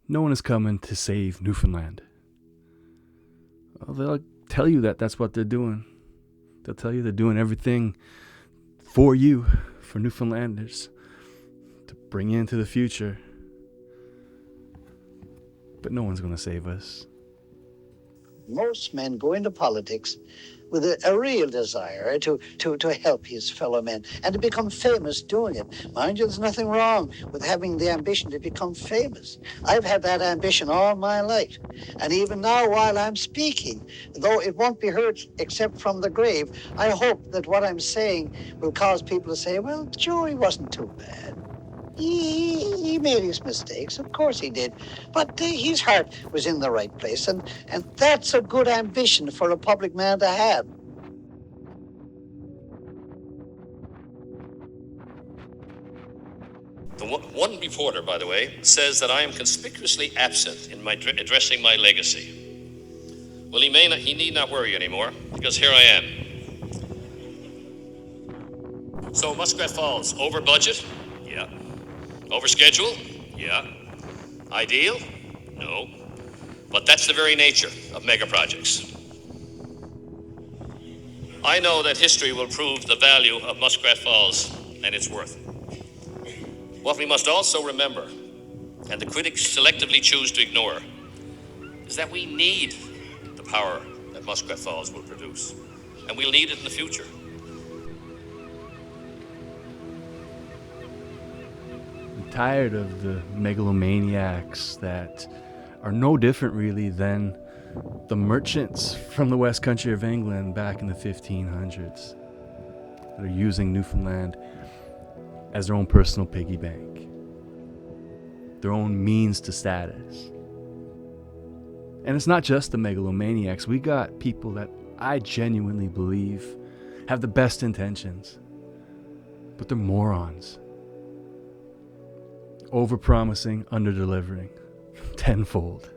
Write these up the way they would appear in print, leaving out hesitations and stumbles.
No one is coming to save Newfoundland. Well, they'll tell you that that's what they're doing. They'll tell you they're doing everything for you, for Newfoundlanders, to bring you into the future. But no one's going to save us. Most men go into politics with a real desire to help his fellow men and to become famous doing it. Mind you, there's nothing wrong with having the ambition to become famous. I've had that ambition all my life. And even now, while I'm speaking, though it won't be heard except from the grave, I hope that what I'm saying will cause people to say, well, Joey wasn't too bad. He made his mistakes, of course he did, but his heart was in the right place, and that's a good ambition for a public man to have. The one reporter, by the way, says that I am conspicuously absent in addressing my legacy. Well, he need not worry anymore, because here I am. So, Muskrat Falls, over budget? Yeah. Over schedule? Yeah. Ideal? No. But that's the very nature of mega projects. I know that history will prove the value of Muskrat Falls and its worth. What we must also remember, and the critics selectively choose to ignore, is that we need the power that Muskrat Falls will produce. And we'll need it in the future. Tired of the megalomaniacs that are no different really than the merchants from the west country of England back in the 1500s that are using Newfoundland as their own personal piggy bank, their own means to status. And it's not just the megalomaniacs. We got people that I genuinely believe have the best intentions, but they're morons. Over-promising, under-delivering, tenfold.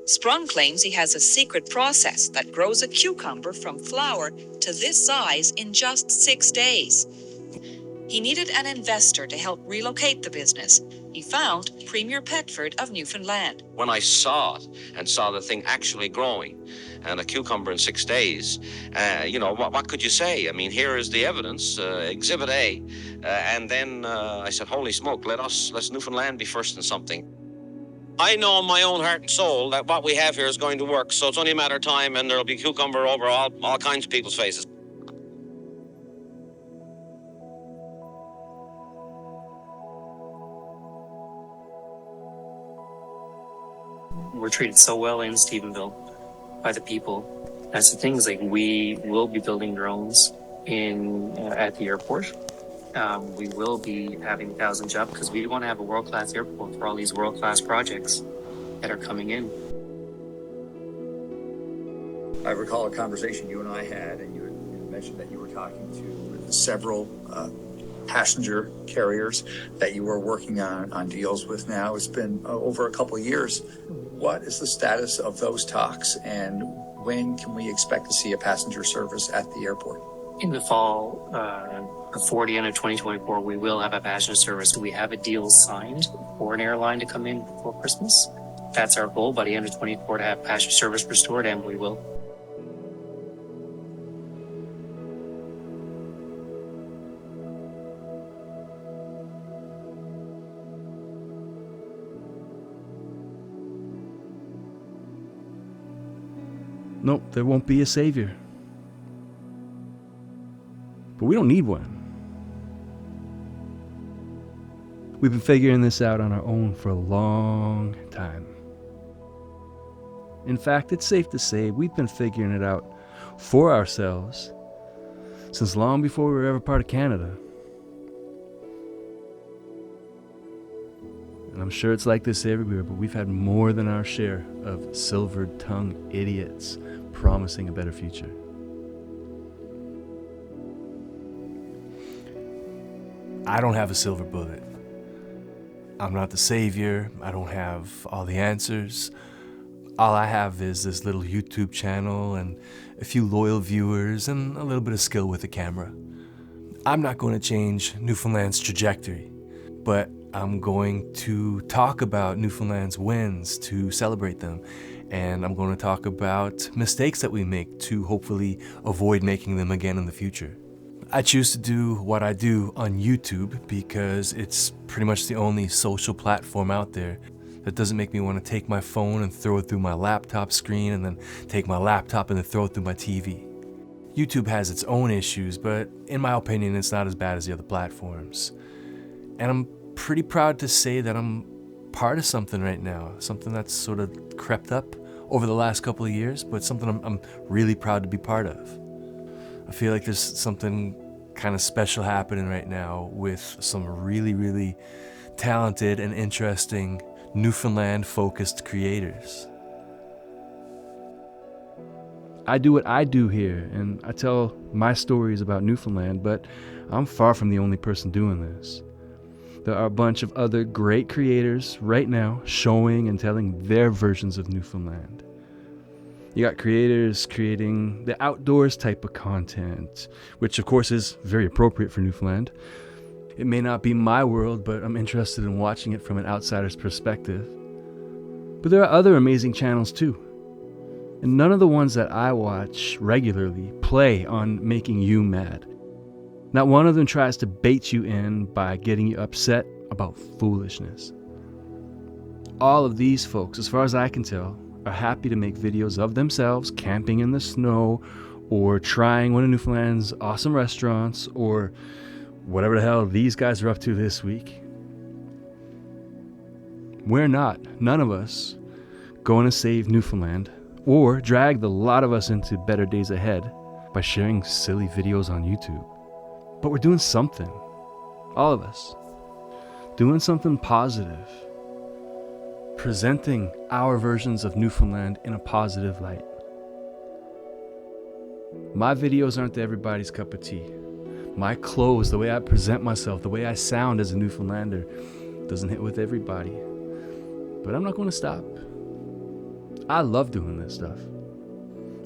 Sprung claims he has a secret process that grows a cucumber from flower to this size in just 6 days. He needed an investor to help relocate the business. He found Premier Petford of Newfoundland. When I saw it and saw the thing actually growing, and a cucumber in 6 days, what could you say? I mean, here is the evidence, Exhibit A. And then I said, holy smoke, let's Newfoundland be first in something. I know in my own heart and soul that what we have here is going to work, so it's only a matter of time, and there'll be cucumber over all kinds of people's faces. We're treated so well in Stephenville by the people. That's the thing, is like we will be building drones at the airport. We will be having 1,000 jobs because we want to have a world-class airport for all these world-class projects that are coming in. I recall a conversation you and I had, and you mentioned that you were talking to several passenger carriers that you were working on deals with now. It's been over a couple of years. What is the status of those talks, and when can we expect to see a passenger service at the airport? In the fall, before the end of 2024, we will have a passenger service. We have a deal signed for an airline to come in before Christmas. That's our goal, by the end of 2024, to have passenger service restored, and we will. Nope, there won't be a savior. But we don't need one. We've been figuring this out on our own for a long time. In fact, it's safe to say we've been figuring it out for ourselves since long before we were ever part of Canada. And I'm sure it's like this everywhere, but we've had more than our share of silver-tongued idiots promising a better future. I don't have a silver bullet. I'm not the savior. I don't have all the answers. All I have is this little YouTube channel and a few loyal viewers and a little bit of skill with the camera. I'm not going to change Newfoundland's trajectory, but I'm going to talk about Newfoundland's wins to celebrate them. And I'm going to talk about mistakes that we make to hopefully avoid making them again in the future. I choose to do what I do on YouTube because it's pretty much the only social platform out there that doesn't make me want to take my phone and throw it through my laptop screen and then take my laptop and then throw it through my TV. YouTube has its own issues, but in my opinion, it's not as bad as the other platforms. And I'm pretty proud to say that I'm part of something right now, something that's sort of crept up over the last couple of years, but something I'm really proud to be part of. I feel like there's something kind of special happening right now with some really, really talented and interesting Newfoundland-focused creators. I do what I do here, and I tell my stories about Newfoundland, but I'm far from the only person doing this. There are a bunch of other great creators right now showing and telling their versions of Newfoundland. You got creators creating the outdoors type of content, which of course is very appropriate for Newfoundland. It may not be my world, but I'm interested in watching it from an outsider's perspective. But there are other amazing channels too. And none of the ones that I watch regularly play on making you mad. Not one of them tries to bait you in by getting you upset about foolishness. All of these folks, as far as I can tell, are happy to make videos of themselves camping in the snow or trying one of Newfoundland's awesome restaurants or whatever the hell these guys are up to this week. We're not, none of us, going to save Newfoundland or drag the lot of us into better days ahead by sharing silly videos on YouTube. But we're doing something, all of us, doing something positive, presenting our versions of Newfoundland in a positive light. My videos aren't everybody's cup of tea. My clothes, the way I present myself, the way I sound as a Newfoundlander doesn't hit with everybody. But I'm not going to stop. I love doing this stuff.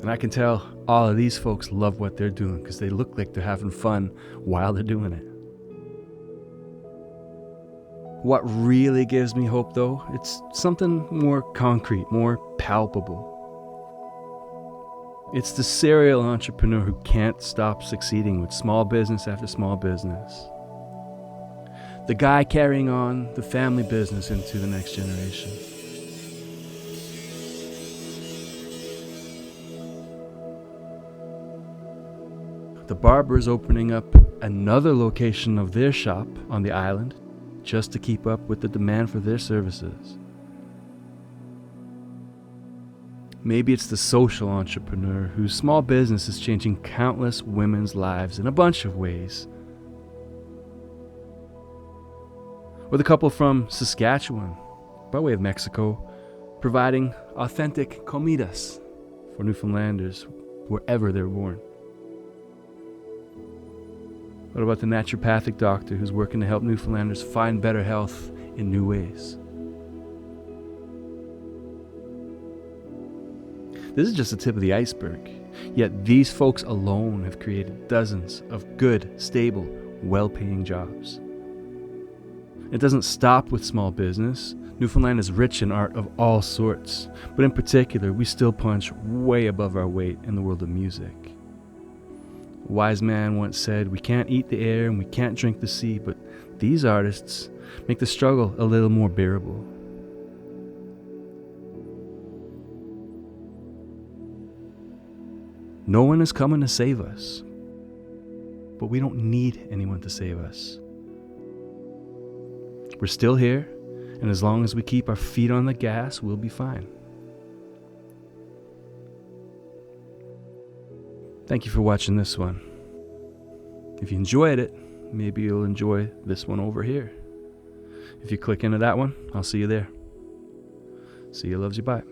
And I can tell all of these folks love what they're doing because they look like they're having fun while they're doing it. What really gives me hope, though, it's something more concrete, more palpable. It's the serial entrepreneur who can't stop succeeding with small business after small business. The guy carrying on the family business into the next generation. The barber is opening up another location of their shop on the island just to keep up with the demand for their services. Maybe it's the social entrepreneur whose small business is changing countless women's lives in a bunch of ways. Or the couple from Saskatchewan, by way of Mexico, providing authentic comidas for Newfoundlanders wherever they're born. What about the naturopathic doctor who's working to help Newfoundlanders find better health in new ways? This is just the tip of the iceberg, yet these folks alone have created dozens of good, stable, well-paying jobs. It doesn't stop with small business. Newfoundland is rich in art of all sorts, but in particular, we still punch way above our weight in the world of music. A wise man once said, we can't eat the air and we can't drink the sea, but these artists make the struggle a little more bearable. No one is coming to save us, but we don't need anyone to save us. We're still here, and as long as we keep our feet on the gas, we'll be fine. Thank you for watching this one. If you enjoyed it, maybe you'll enjoy this one over here. If you click into that one, I'll see you there. See you, loves you, bye.